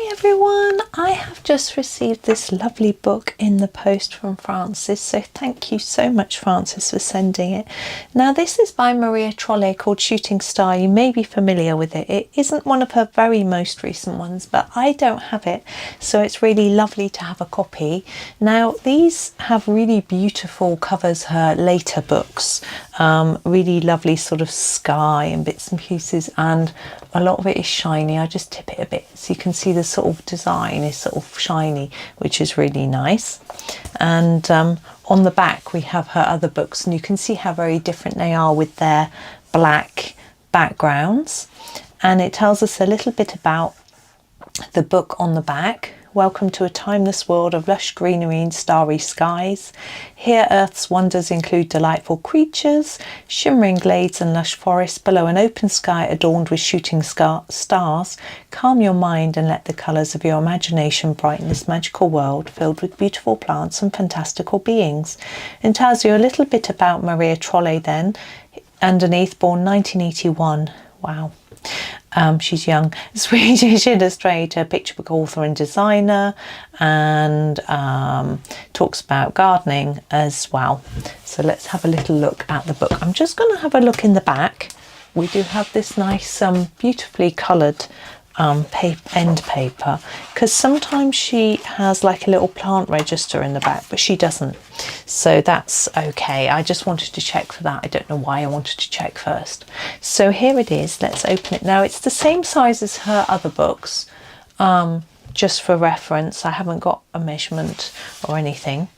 Hi everyone, I have just received this lovely book in the post from Frances, so thank you so much Frances for sending it. Now this is by Maria Trolle called Shooting Star. You may be familiar with it. It isn't one of her very most recent ones, but I don't have it, so it's really lovely to have a copy. Now these have really beautiful covers, her later books, really lovely sort of sky and bits and pieces, and a lot of it is shiny. I just tip it a bit so you can see the sort of design is sort of shiny, which is really nice. And on the back we have her other books, and you can see how very different they are with their black backgrounds. And it tells us a little bit about the book on the back. Welcome to a timeless world of lush greenery and starry skies. Here Earth's wonders include delightful creatures, shimmering glades and lush forests below an open sky adorned with shooting stars. Calm your mind and let the colours of your imagination brighten this magical world filled with beautiful plants and fantastical beings. And tells you a little bit about Maria Trolle then, underneath, born 1981. Wow. She's young, Swedish illustrator, picture book author and designer, and talks about gardening as well. So let's have a little look at the book. I'm just going to have a look in the back. We do have this nice beautifully coloured end paper, because sometimes she has like a little plant register in the back, but she doesn't, so that's okay. I just wanted to check for that. I don't know why I wanted to check first. So here it is. Let's open it now. It's the same size as her other books, just for reference. I haven't got a measurement or anything.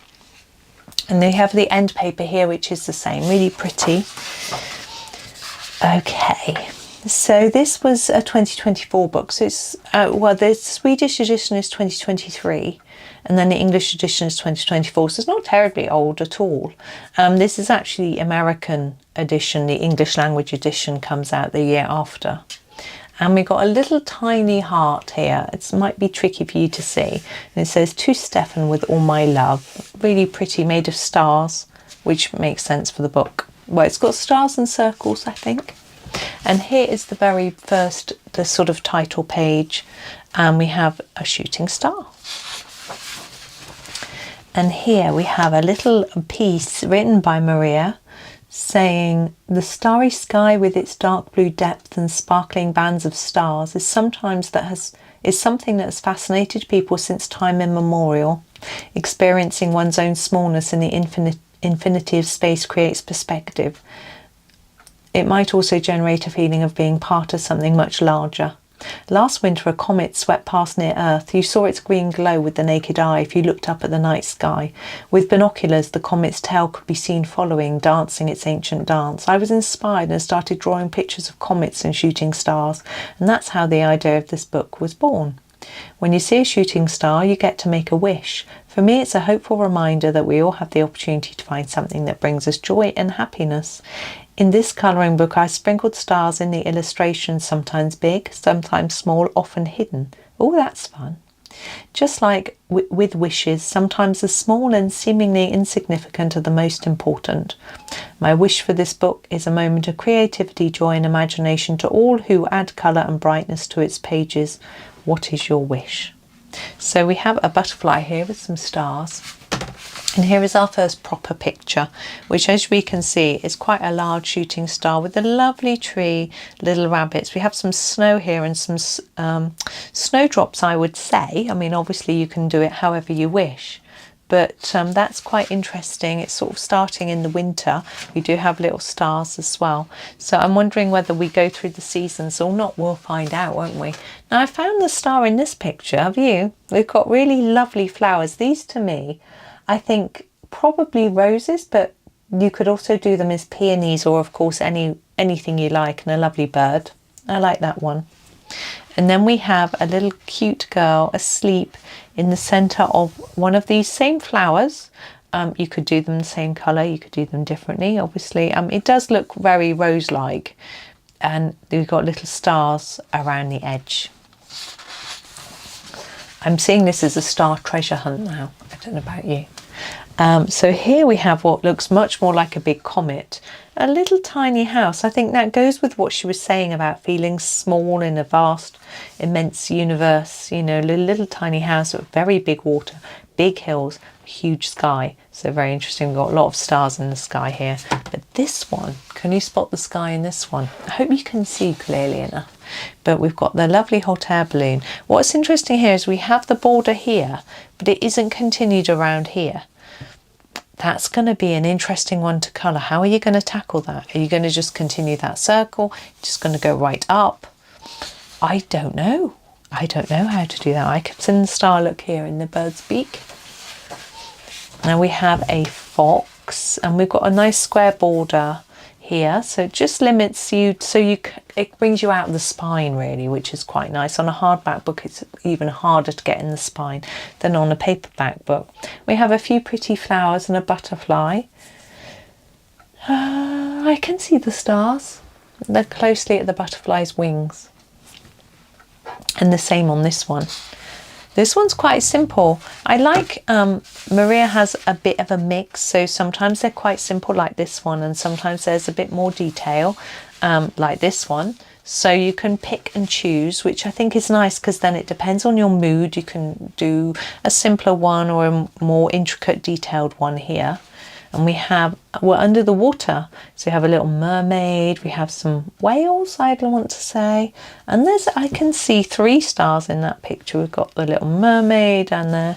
And they have the end paper here, which is the same, really pretty. Okay. So this was a 2024 book. So it's, well, the Swedish edition is 2023 and then the English edition is 2024. So it's not terribly old at all. This is actually the American edition. The English language edition comes out the year after. And we got a little tiny heart here. It might be tricky for you to see. And it says, "To Stefan with all my love." Really pretty, made of stars, which makes sense for the book. Well, it's got stars and circles, I think. And here is the very first, the sort of title page, and we have a shooting star. And here we have a little piece written by Maria saying, "The starry sky with its dark blue depth and sparkling bands of stars is something that has fascinated people since time immemorial. Experiencing one's own smallness in the infinity of space creates perspective. It might also generate a feeling of being part of something much larger. Last winter a comet swept past near Earth. You saw its green glow with the naked eye if you looked up at the night sky. With binoculars the comet's tail could be seen following, dancing its ancient dance. I was inspired and started drawing pictures of comets and shooting stars, and that's how the idea of this book was born. When you see a shooting star, you get to make a wish. For me, it's a hopeful reminder that we all have the opportunity to find something that brings us joy and happiness. In this colouring book, I sprinkled stars in the illustrations, sometimes big, sometimes small, often hidden. Oh, that's fun. Just like with wishes, sometimes the small and seemingly insignificant are the most important. My wish for this book is a moment of creativity, joy and imagination to all who add colour and brightness to its pages. What is your wish?" So we have a butterfly here with some stars. And here is our first proper picture, which as we can see is quite a large shooting star with a lovely tree, little rabbits. We have some snow here and some snowdrops, I would say. I mean, obviously you can do it however you wish, but that's quite interesting. It's sort of starting in the winter. We do have little stars as well. So I'm wondering whether we go through the seasons or not. We'll find out, won't we? Now I found the star in this picture. Have you? We've got really lovely flowers. These to me, I think probably roses, but you could also do them as peonies or of course anything you like, and a lovely bird. I like that one. And then we have a little cute girl asleep in the centre of one of these same flowers. You could do them the same colour, you could do them differently, obviously. It does look very rose-like, and we've got little stars around the edge. I'm seeing this as a star treasure hunt now. I don't know about you. So here we have what looks much more like a big comet, a little tiny house. I think that goes with what she was saying about feeling small in a vast, immense universe. You know, little tiny house with very big water, big hills, huge sky. So very interesting. We've got a lot of stars in the sky here. But this one, can you spot the sky in this one? I hope you can see clearly enough. But we've got the lovely hot air balloon. What's interesting here is we have the border here, but it isn't continued around here. That's going to be an interesting one to colour. How are you going to tackle that? Are you going to just continue that circle? Just going to go right up? I don't know. I don't know how to do that. I could send the star look here in the bird's beak. Now we have a fox, and we've got a nice square border here, so it just limits you, so it brings you out of the spine really, which is quite nice. On a hardback book it's even harder to get in the spine than on a paperback book. We have a few pretty flowers and a butterfly. I can see the stars. They're closely at the butterfly's wings, and the same on this one. This one's quite simple. I like Maria has a bit of a mix, so sometimes they're quite simple like this one, and sometimes there's a bit more detail like this one. So you can pick and choose, which I think is nice, because then it depends on your mood. You can do a simpler one or a more intricate detailed one here. And we're under the water, so we have a little mermaid, we have some whales, I'd want to say, and I can see 3 stars in that picture. We've got the little mermaid and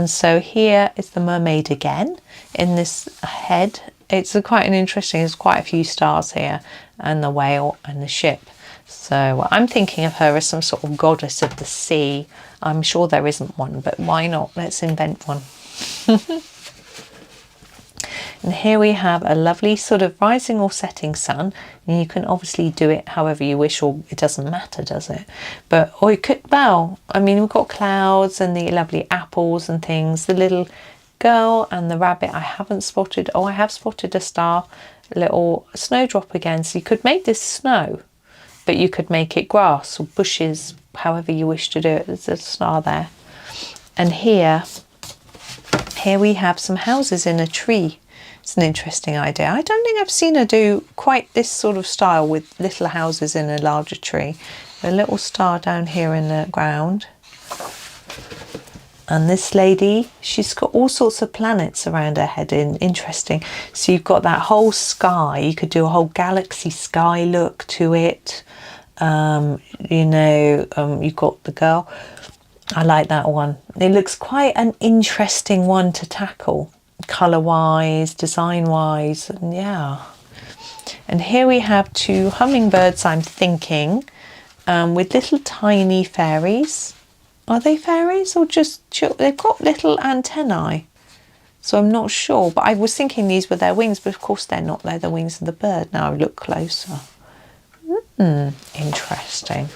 so here is the mermaid again in this head. It's quite an interesting, there's quite a few stars here, and the whale and the ship. So I'm thinking of her as some sort of goddess of the sea. I'm sure there isn't one, but why not? Let's invent one. And here we have a lovely sort of rising or setting sun, and you can obviously do it however you wish, or it doesn't matter, does it? But, or you could, well, I mean, we've got clouds and the lovely apples and things. The little girl and the rabbit I haven't spotted. Oh, I have spotted a star, a little snowdrop again. So you could make this snow, but you could make it grass or bushes, however you wish to do it. There's a star there. And here we have some houses in a tree. It's an interesting idea. I don't think I've seen her do quite this sort of style with little houses in a larger tree. A little star down here in the ground. And this lady, she's got all sorts of planets around her head. Interesting. So you've got that whole sky. You could do a whole galaxy sky look to it. You've got the girl. I like that one. It looks quite an interesting one to tackle, colour-wise, design-wise, and yeah. And here we have 2 hummingbirds, I'm thinking, with little tiny fairies. Are they fairies or just, they've got little antennae, so I'm not sure, but I was thinking these were their wings, but of course they're not. They're the wings of the bird. Now I look closer. Interesting.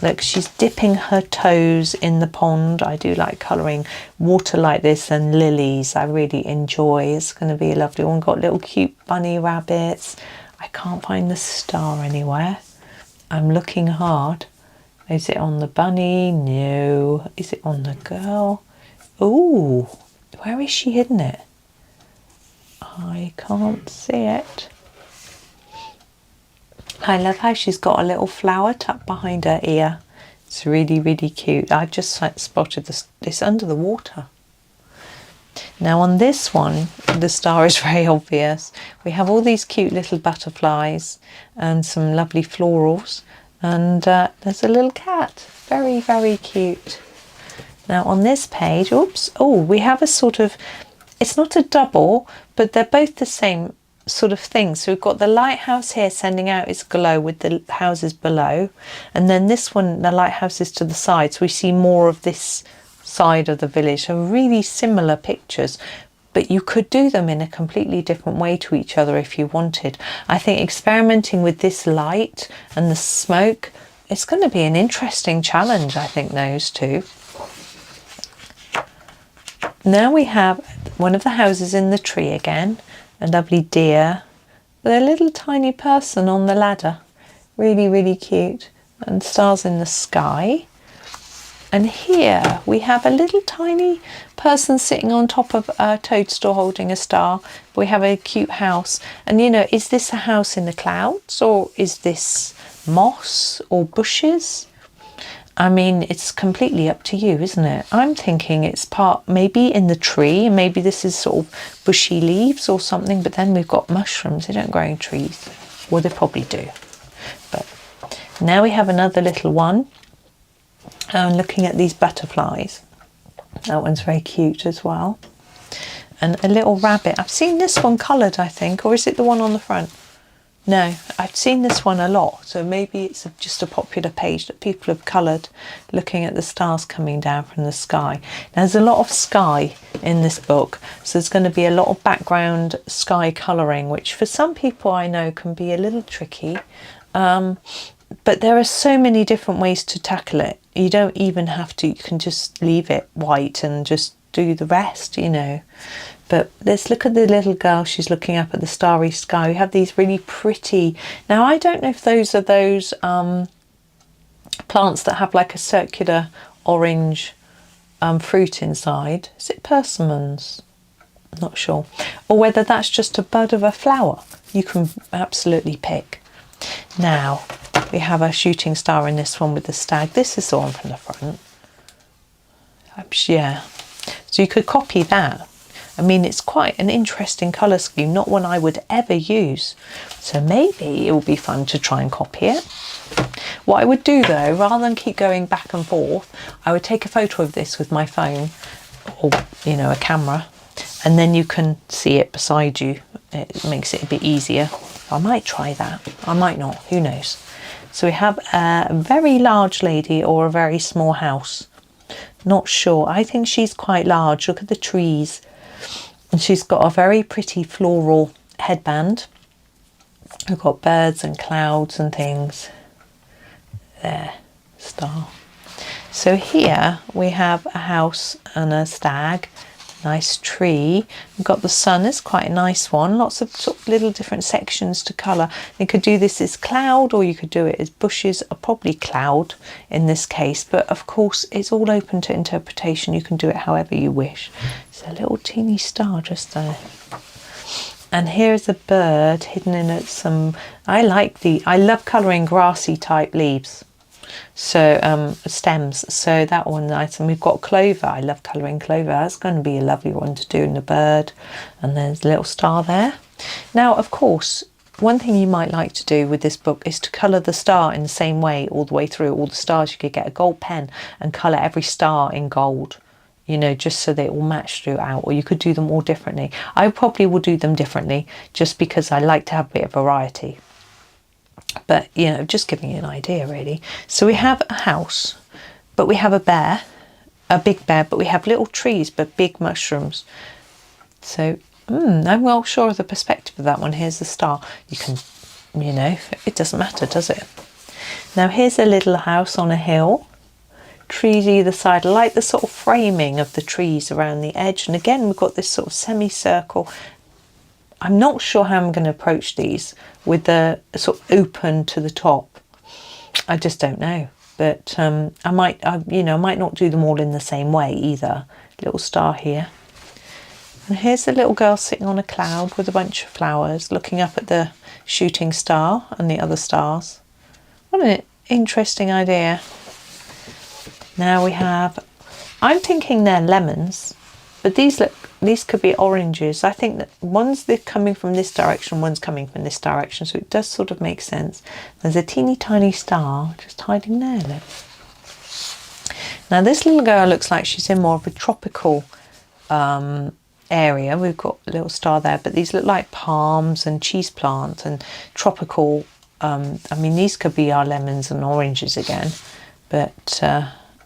Look, she's dipping her toes in the pond. I do like colouring water like this, and lilies I really enjoy. It's going to be a lovely one. Got little cute bunny rabbits. I can't find the star anywhere. I'm looking hard. Is it on the bunny? No. Is it on the girl? Ooh, where is she hidden it? I can't see it. I love how she's got a little flower tucked behind her ear. It's really, really cute. I've just spotted this under the water. Now on this one, the star is very obvious. We have all these cute little butterflies and some lovely florals. And there's a little cat. Very, very cute. Now on this page, we have a sort of, it's not a double, but they're both the same sort of thing. So we've got the lighthouse here sending out its glow with the houses below, and then this one, the lighthouse is to the side, so we see more of this side of the village. So really similar pictures, but you could do them in a completely different way to each other if you wanted. I think experimenting with this light and the smoke, it's going to be an interesting challenge, I think, those two. Now we have one of the houses in the tree again. A lovely deer with a little tiny person on the ladder. Really, really cute. And stars in the sky. And here we have a little tiny person sitting on top of a toadstool holding a star. We have a cute house. And you know, is this a house in the clouds, or is this moss or bushes? I mean, it's completely up to you, isn't it? I'm thinking it's part maybe in the tree, and maybe this is sort of bushy leaves or something, but then we've got mushrooms. They don't grow in trees. Well, they probably do. But now we have another little one. And looking at these butterflies. That one's very cute as well. And a little rabbit. I've seen this one coloured, I think, or is it the one on the front? No, I've seen this one a lot, so maybe it's just a popular page that people have coloured, looking at the stars coming down from the sky. Now, there's a lot of sky in this book, so there's going to be a lot of background sky colouring, which for some people I know can be a little tricky, but there are so many different ways to tackle it. You don't even have to, you can just leave it white and just do the rest, you know. But let's look at the little girl. She's looking up at the starry sky. We have these really pretty... Now, I don't know if those are those plants that have like a circular orange fruit inside. Is it persimmons? I'm not sure. Or whether that's just a bud of a flower. You can absolutely pick. Now, we have a shooting star in this one with the stag. This is the one from the front. Yeah. So you could copy that. I mean, it's quite an interesting colour scheme, not one I would ever use. So maybe it will be fun to try and copy it. What I would do though, rather than keep going back and forth, I would take a photo of this with my phone or, you know, a camera, and then you can see it beside you. It makes it a bit easier. I might try that. I might not. Who knows? So we have a very large lady or a very small house. Not sure. I think she's quite large. Look at the trees. And she's got a very pretty floral headband. We've got birds and clouds and things. There, star. So here we have a house and a stag. Nice tree. We've got the sun. It's quite a nice one. Lots of sort of little different sections to colour. You could do this as cloud, or you could do it as bushes, or probably cloud in this case. But of course, it's all open to interpretation. You can do it however you wish. It's a little teeny star just there. And here is a bird hidden in it. I love colouring grassy type leaves. So stems, so that one nice. And we've got clover. I love colouring clover. That's going to be a lovely one to do in the bird. And there's a little star there. Now, of course, one thing you might like to do with this book is to colour the star in the same way all the way through. All the stars, you could get a gold pen and colour every star in gold, you know, just so they all match throughout. Or you could do them all differently. I probably will do them differently just because I like to have a bit of variety. But, you know, just giving you an idea, really. So we have a house, but we have a bear, a big bear, but we have little trees, but big mushrooms. So, I'm well sure of the perspective of that one. Here's the star. You can, you know, it doesn't matter, does it? Now, here's a little house on a hill. Trees either side. I like the sort of framing of the trees around the edge. And again, we've got this sort of semicircle. I'm not sure how I'm going to approach these with the sort of open to the top. I just don't know. But I might not do them all in the same way either. Little star here. And here's the little girl sitting on a cloud with a bunch of flowers, looking up at the shooting star and the other stars. What an interesting idea. Now we have, I'm thinking they're lemons, but these could be oranges. I think that one's coming from this direction, one's coming from this direction, so it does sort of make sense. There's a teeny tiny star just hiding there, look. Now this little girl looks like she's in more of a tropical area. We've got a little star there, but these look like palms and cheese plants and tropical. I mean, these could be our lemons and oranges again, but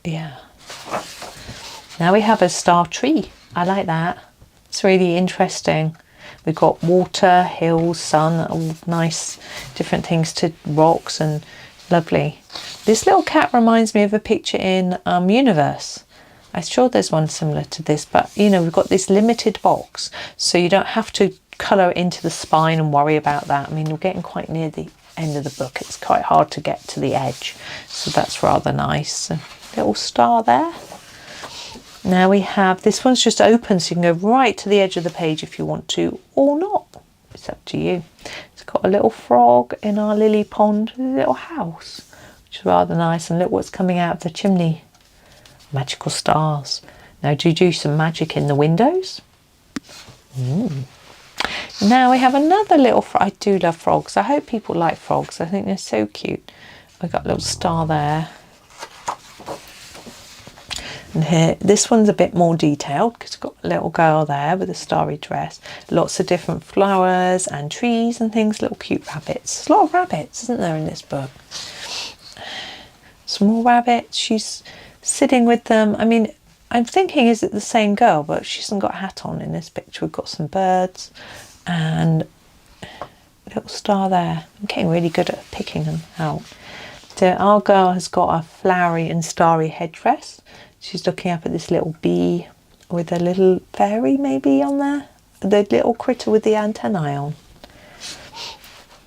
yeah. Now we have a star tree. I like that. It's really interesting. We've got water, hills, sun, all nice different things to rocks, and lovely. This little cat reminds me of a picture in Universe. I'm sure there's one similar to this, but you know, we've got this limited box, so you don't have to colour into the spine and worry about that. I mean, we're getting quite near the end of the book. It's quite hard to get to the edge, so that's rather nice. little star there. Now we have, this one's just open, so you can go right to the edge of the page if you want to, or not. It's up to you. It's got a little frog in our lily pond, a little house, which is rather nice. And look what's coming out of the chimney. Magical stars. Now do some magic in the windows. Now we have another little frog. I do love frogs. I hope people like frogs. I think they're so cute. We've got a little star there. And here, this one's a bit more detailed because it's got a little girl there with a starry dress. Lots of different flowers and trees and things, little cute rabbits. There's a lot of rabbits, isn't there, in this book? Small rabbits, she's sitting with them. I mean, I'm thinking, is it the same girl? But she hasn't got a hat on in this picture. We've got some birds and a little star there. I'm getting really good at picking them out. So our girl has got a flowery and starry headdress. She's looking up at this little bee with a little fairy maybe on there. The little critter with the antennae on.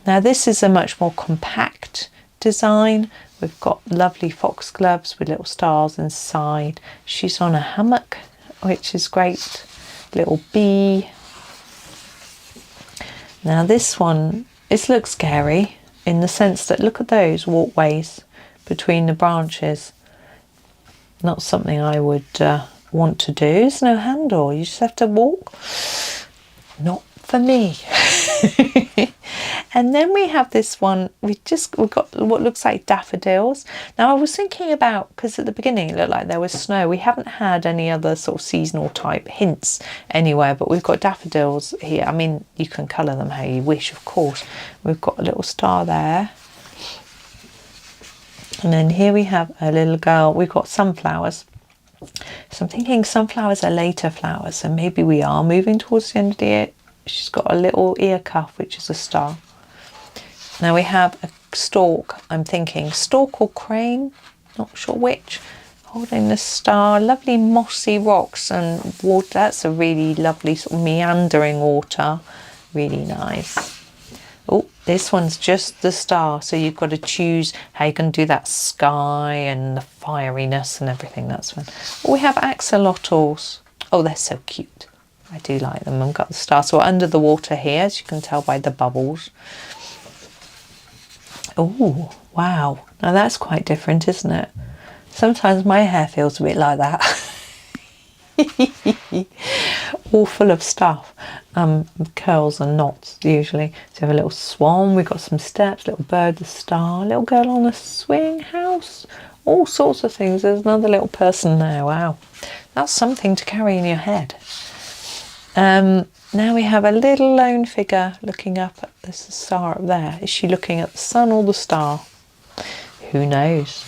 Now this is a much more compact design. We've got lovely foxgloves with little stars inside. She's on a hammock, which is great. Little bee. Now this one, it looks scary in the sense that look at those walkways between the branches. Not something I would want to do. There's no handle, you just have to walk. Not for me. And then we have this one, we've got what looks like daffodils. Now I was thinking about, because at the beginning it looked like there was snow, we haven't had any other sort of seasonal type hints anywhere, but we've got daffodils here. I mean, you can colour them how you wish, of course. We've got a little star there. And then here we have a little girl. We've got sunflowers. So I'm thinking sunflowers are later flowers, so maybe we are moving towards the end of the year. She's got a little ear cuff, which is a star. Now we have a stork. I'm thinking stork or crane, not sure which, holding the star. Lovely mossy rocks and water. That's a really lovely sort of meandering water. Really nice. Oh, this one's just the star, so you've got to choose how you can do that sky and the fieriness and everything. That's fun. Oh, we have axolotls. Oh, they're so cute. I do like them. I've got the star. So we're under the water here, as you can tell by the bubbles. Oh, wow. Now that's quite different, isn't it? Sometimes my hair feels a bit like that. All full of stuff. Curls and knots usually. So we have a little swan, we've got some steps, little bird, the star, little girl on a swing house, all sorts of things. There's another little person there. Wow, that's something to carry in your head. Now we have a little lone figure looking up at the star up there. Is she looking at the sun or the star? Who knows?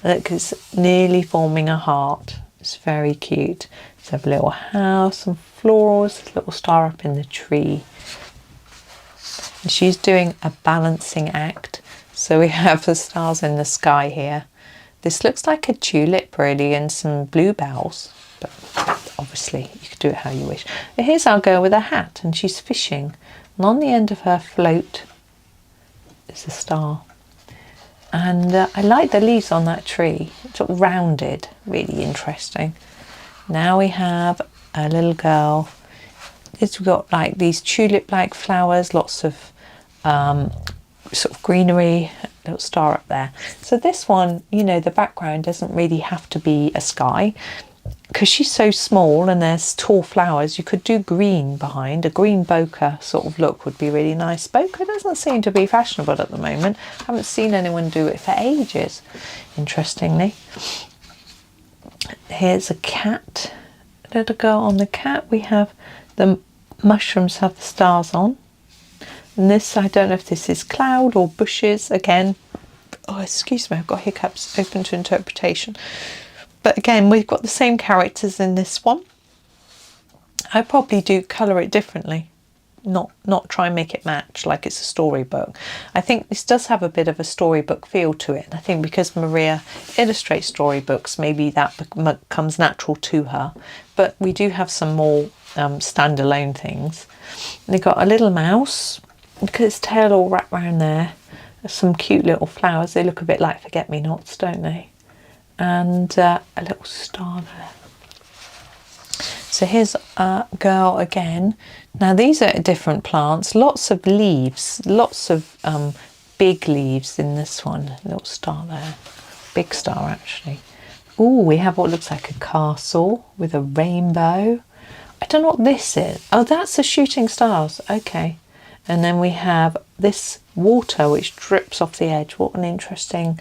Look, it's nearly forming a heart. It's very cute. Let's have a little house, some florals, a little star up in the tree. And she's doing a balancing act. So we have the stars in the sky here. This looks like a tulip really and some bluebells. But obviously you could do it how you wish. But here's our girl with a hat and she's fishing. And on the end of her float is a star. And I like the leaves on that tree. It's sort of rounded, really interesting. Now we have a little girl. We've got like these tulip-like flowers, lots of sort of greenery, little star up there. So this one, you know, the background doesn't really have to be a sky because she's so small and there's tall flowers. You could do green behind. A green bokeh sort of look would be really nice. Bokeh doesn't seem to be fashionable at the moment. I haven't seen anyone do it for ages, interestingly. Here's a cat, a little girl on the cat. We have the mushrooms have the stars on. And this, I don't know if this is cloud or bushes again. Oh, excuse me, I've got hiccups, open to interpretation. But again, we've got the same characters in this one. I probably do colour it differently, not try and make it match like it's a storybook. I think this does have a bit of a storybook feel to it. And I think because Maria illustrates storybooks, maybe that becomes natural to her. But we do have some more standalone things. They've got a little mouse, look at its tail all wrapped around there. some cute little flowers. They look a bit like forget-me-nots, don't they? And a little star there. So here's a girl again. Now these are different plants, lots of leaves, lots of big leaves in this one. A little star there, big star actually. Oh, we have what looks like a castle with a rainbow. I don't know what this is. Oh, that's the shooting stars. Okay. And then we have this water which drips off the edge. What an interesting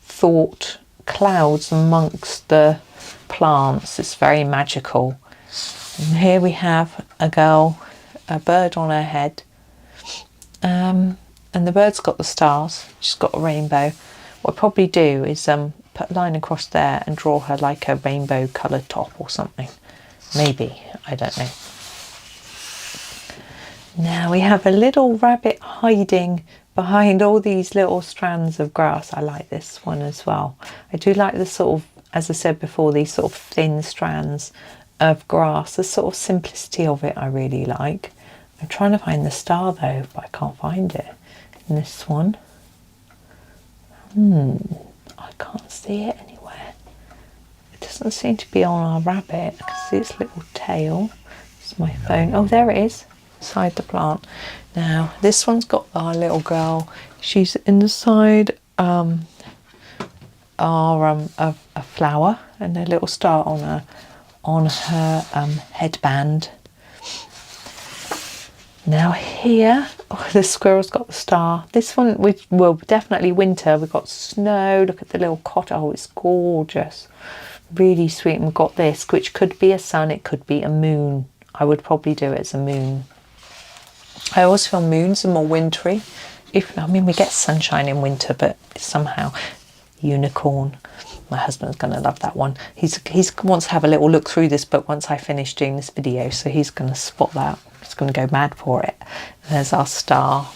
thought. Clouds amongst the plants. It's very magical. And here we have a girl, a bird on her head. And the bird's got the stars. She's got a rainbow. What I'll probably do is put a line across there and draw her like a rainbow coloured top or something. Maybe, I don't know. Now we have a little rabbit hiding behind all these little strands of grass. I like this one as well. I do like the sort of, as I said before, these sort of thin strands of grass. The sort of simplicity of it I really like. I'm trying to find the star though, but I can't find it in this one. I can't see it anywhere. It doesn't seem to be on our rabbit. I can see its little tail. It's my phone. Oh, there it is, inside the plant. Now, this one's got our little girl. She's inside a flower and a little star on her headband. Now here, the squirrel's got the star. This one, well, definitely winter. We've got snow. Look at the little cottage. Oh, it's gorgeous. Really sweet. And we've got this, which could be a sun. It could be a moon. I would probably do it as a moon. I always feel moons are more wintry. I mean, we get sunshine in winter, but somehow unicorn. My husband's going to love that one. He wants to have a little look through this book once I finish doing this video, so he's going to spot that. He's going to go mad for it. There's our star.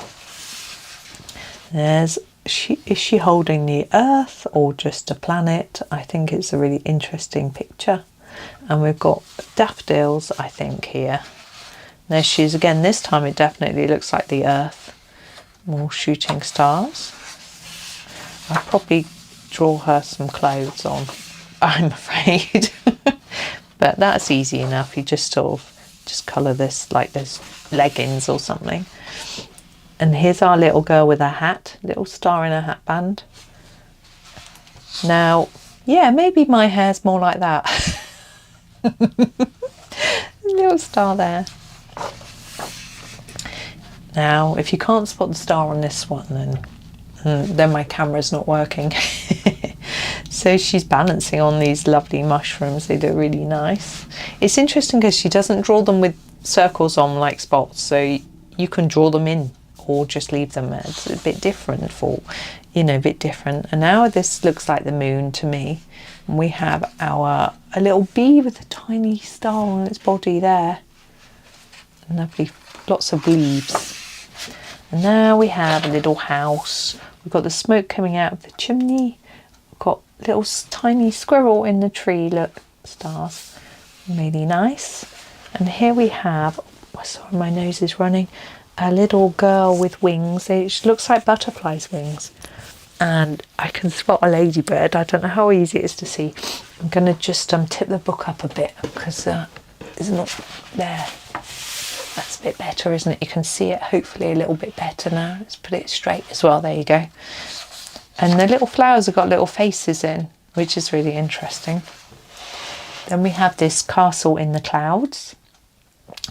Is she holding the Earth or just a planet? I think it's a really interesting picture. And we've got daffodils, I think, here. There she is again. This time it definitely looks like the Earth. More shooting stars. I'll probably draw her some clothes on, I'm afraid. But that's easy enough. You just sort of colour this like there's leggings or something. And here's our little girl with her hat, little star in her hat band. Now, yeah, maybe my hair's more like that. Little star there. Now, if you can't spot the star on this one, then my camera's not working. So she's balancing on these lovely mushrooms. They look really nice. It's interesting because she doesn't draw them with circles on like spots, so you can draw them in or just leave them. It's a bit different a bit different. And now this looks like the moon to me. And we have a little bee with a tiny star on its body there. Lovely, lots of leaves. And now we have a little house. We've got the smoke coming out of the chimney. We've got a little tiny squirrel in the tree. Look, stars. Really nice. And here we have, sorry, my nose is running, a little girl with wings. It looks like butterflies' wings. And I can spot a ladybird. I don't know how easy it is to see. I'm going to just tip the book up a bit because it's not there. That's a bit better, isn't it? You can see it hopefully a little bit better now. Let's put it straight as well. There you go. And the little flowers have got little faces in, which is really interesting. Then we have this castle in the clouds.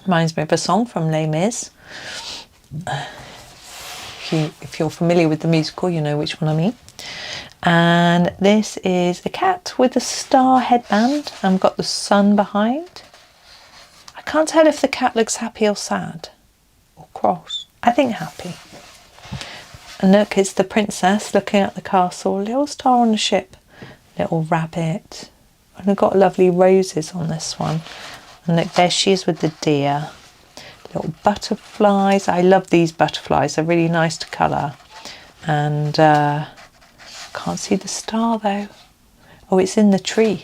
Reminds me of a song from Les Mis. If you're familiar with the musical, you know which one I mean. And this is a cat with a star headband. I've got the sun behind. I can't tell if the cat looks happy or sad or cross. I think happy. And look, it's the princess looking at the castle. Little star on the ship. Little rabbit. And I've got lovely roses on this one. And look, there she is with the deer. Little butterflies. I love these butterflies. They're really nice to colour. And can't see the star though. Oh, it's in the tree.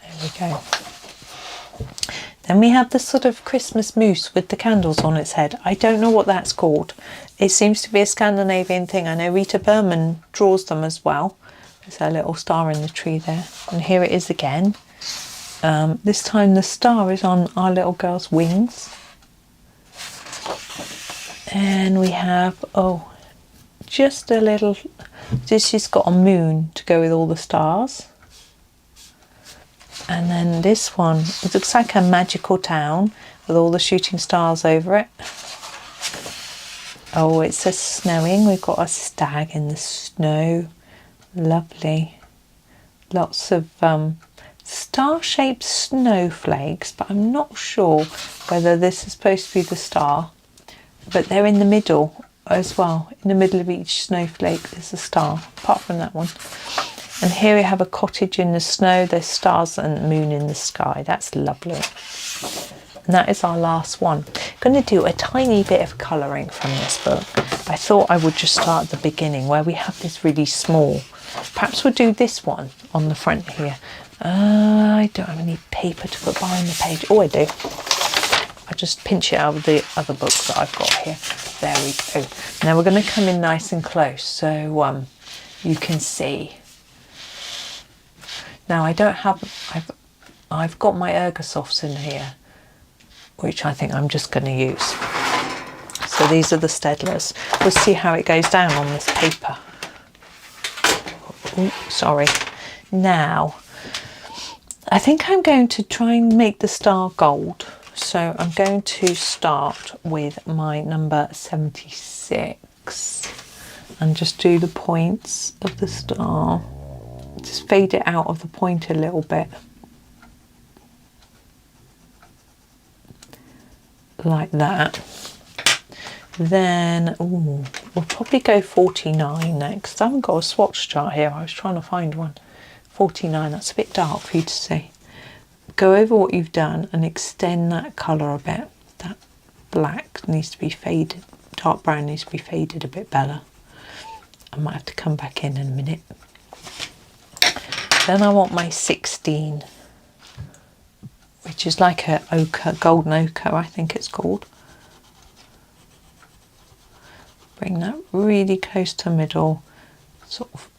There we go. Then we have this sort of Christmas moose with the candles on its head. I don't know what that's called. It seems to be a Scandinavian thing. I know Rita Berman draws them as well. There's a little star in the tree there. And here it is again. This time the star is on our little girl's wings. And we have, oh, just a little, she's got a moon to go with all the stars. And then this one, it looks like a magical town with all the shooting stars over it. Oh, it says snowing. We've got a stag in the snow. Lovely. Lots of star-shaped snowflakes, but I'm not sure whether this is supposed to be the star. But they're in the middle as well. In the middle of each snowflake there's a star, apart from that one. And here we have a cottage in the snow. There's stars and moon in the sky. That's lovely. And that is our last one. I'm going to do a tiny bit of colouring from this book. I thought I would just start at the beginning where we have this really small. Perhaps we'll do this one on the front here. I don't have any paper to put behind the page. Oh, I do. I just pinch it out of the other books that I've got here. There we go. Now we're going to come in nice and close so you can see. Now I don't have, I've got my Ergosofts in here, which I think I'm just going to use. So these are the Staedtlers. We'll see how it goes down on this paper. Ooh, sorry. Now, I think I'm going to try and make the star gold. So I'm going to start with my number 76 and just do the points of the star. Just fade it out of the point a little bit. Like that. Then, ooh, we'll probably go 49 next. I haven't got a swatch chart here. I was trying to find one. 49, that's a bit dark for you to see. Go over what you've done and extend that colour a bit. That black needs to be faded. Dark brown needs to be faded a bit better. I might have to come back in a minute. Then I want my 16, which is like a ochre, golden ochre, I think it's called. Bring that really close to middle, sort of.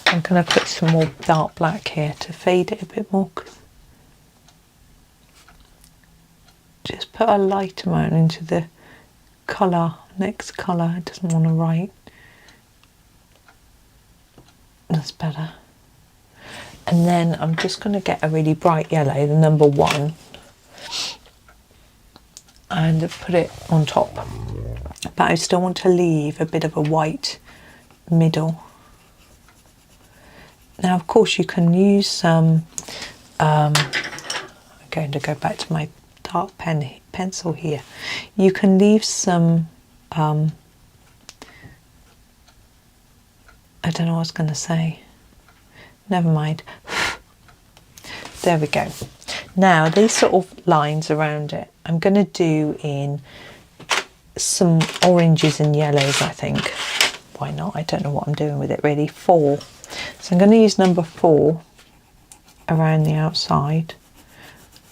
I'm going to put some more dark black here to fade it a bit more. Just put a light amount into the colour, next colour. It doesn't want to write. That's better. And then I'm just going to get a really bright yellow, the number 1, and put it on top. But I still want to leave a bit of a white middle. Now, of course, you can use some. I'm going to go back to my dark pencil here. You can leave some. I don't know what I was going to say. Never mind. There we go. Now, these sort of lines around it, I'm going to do in some oranges and yellows, I think. Why not? I don't know what I'm doing with it really. 4. So I'm going to use number 4 around the outside.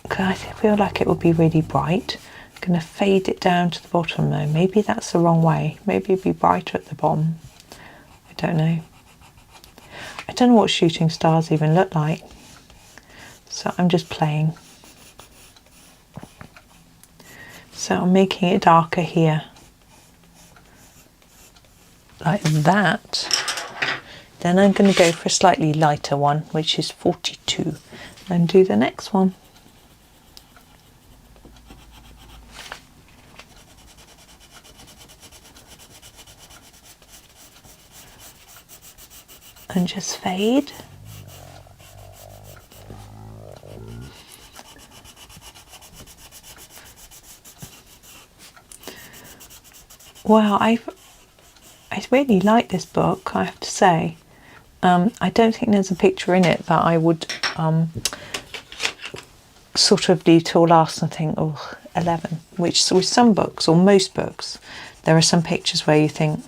Because I feel like it would be really bright. I'm going to fade it down to the bottom though. Maybe that's the wrong way. Maybe it'd be brighter at the bottom. I don't know. I don't know what shooting stars even look like. So I'm just playing. So I'm making it darker here. Like that. Then I'm going to go for a slightly lighter one, which is 42. And do the next one. And just fade. Wow, I really like this book, I have to say. I don't think there's a picture in it that I would sort of leave till last and think, oh, 11. Which with some books, or most books, there are some pictures where you think,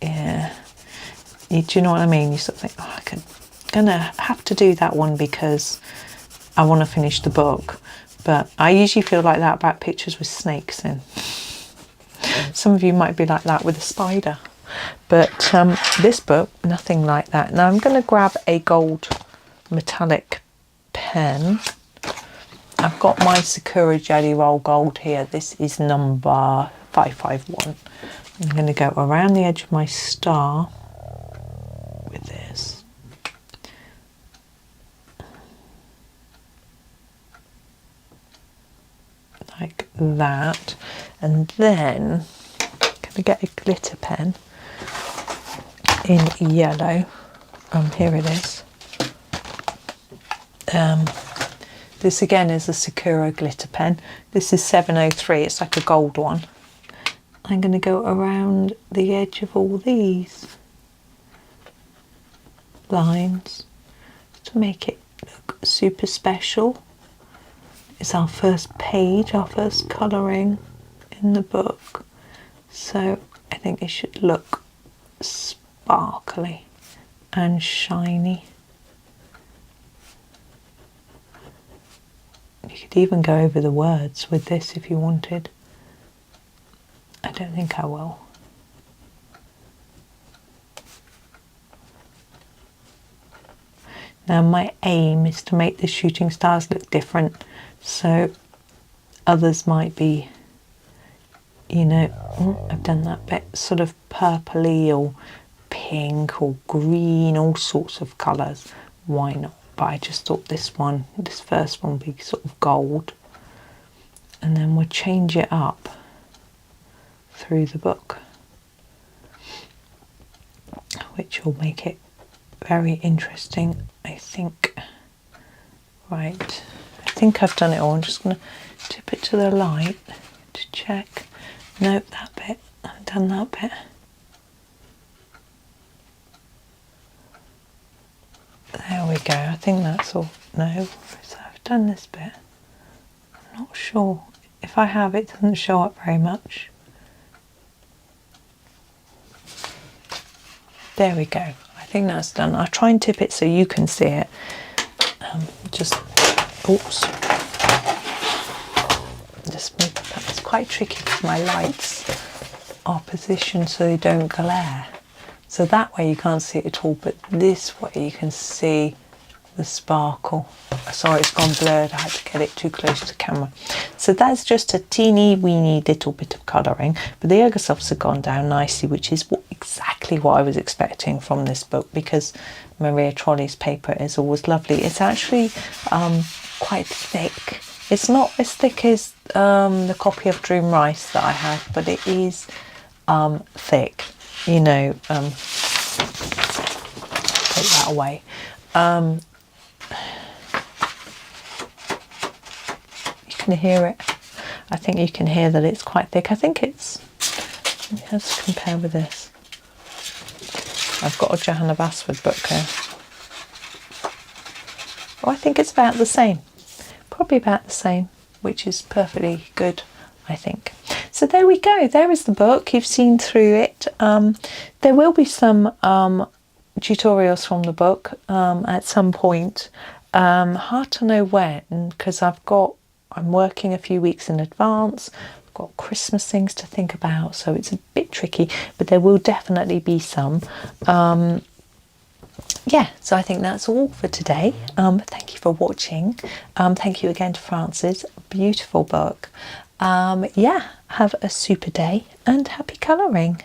yeah. Do you know what I mean? You sort of think, oh, I'm gonna have to do that one because I want to finish the book. But I usually feel like that about pictures with snakes in. Some of you might be like that with a spider. But this book, nothing like that. Now I'm going to grab a gold metallic pen. I've got my Sakura Jelly Roll Gold here. This is number 551. I'm going to go around the edge of my star with this. Like that. And then I'm going to get a glitter pen in yellow. Here it is. This again is a Sakura glitter pen. This is 703. It's like a gold one. I'm going to go around the edge of all these lines to make it look super special. It's our first page, our first colouring in the book. So I think it should look sparkly and shiny. You could even go over the words with this if you wanted. I don't think I will. Now my aim is to make the shooting stars look different, so others might be, you know, I've done that bit, sort of purpley or pink or green, all sorts of colours. Why not? But I just thought this first one would be sort of gold, and then we'll change it up through the book, which will make it very interesting, I think. Right, I think I've done it all. I'm just going to tip it to the light to check. Nope, that bit, I've done that bit. There we go, I think that's all. No, so I've done this bit. I'm not sure. If I have, it doesn't show up very much. There we go. I think that's done. I'll try and tip it so you can see it. Oops. Just move that. It's quite tricky because my lights are positioned so they don't glare. So that way you can't see it at all, but this way you can see the sparkle. Sorry, it's gone blurred. I had to get it too close to the camera. So that's just a teeny weeny little bit of colouring, but the Ergosofts have gone down nicely, which is exactly what I was expecting from this book, because Maria Trolle's paper is always lovely. It's actually quite thick. It's not as thick as the copy of Dream Rice that I have, but it is thick. You know, take that away. You can hear it. I think you can hear that it's quite thick. I think it's, let's compare with this. I've got a Johanna Basford book here. Oh, I think it's about the same. Probably about the same, which is perfectly good, I think. So there we go. There is the book. You've seen through it. There will be some tutorials from the book at some point. Hard to know when, because I'm working a few weeks in advance. I've got Christmas things to think about, so it's a bit tricky, but there will definitely be some. Yeah, so I think that's all for today. Thank you for watching. Thank you again to Frances. Beautiful book. Yeah, have a super day and happy colouring.